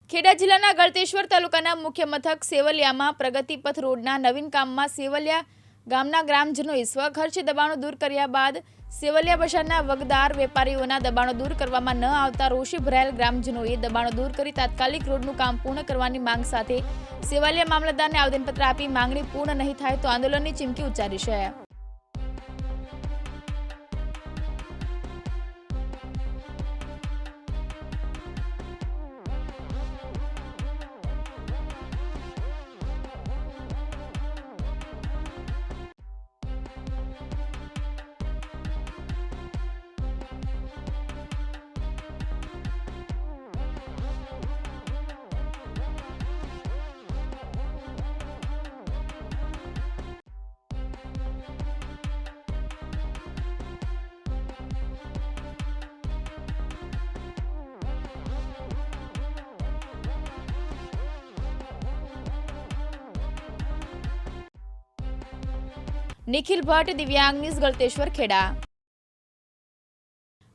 ખેડા જિલ્લાના ગળતેશ્વર તાલુકાના મુખ્ય મથક સેવલિયામાં પ્રગતિપથ રોડના નવીન કામમાં સેવલિયા ગામના ગ્રામજનોએ સ્વખર્ચે દબાણો દૂર કર્યા બાદ સેવલિયા બજારના વગદાર વેપારીઓના દબાણો દૂર કરવામાં ન આવતા રોષે ભરાયેલ ગ્રામજનોએ દબાણો દૂર કરી તાત્કાલિક રોડનું કામ પૂર્ણ કરવાની માંગ સાથે સેવલિયા મામલતદારને આવેદનપત્ર આપી માંગણી પૂર્ણ નહીં થાય તો આંદોલનની ચીમકી ઉચ્ચારી છે। निखिल भट्ट, दिव्यांग न्यूज़, गलतेश्वर, खेड़ा।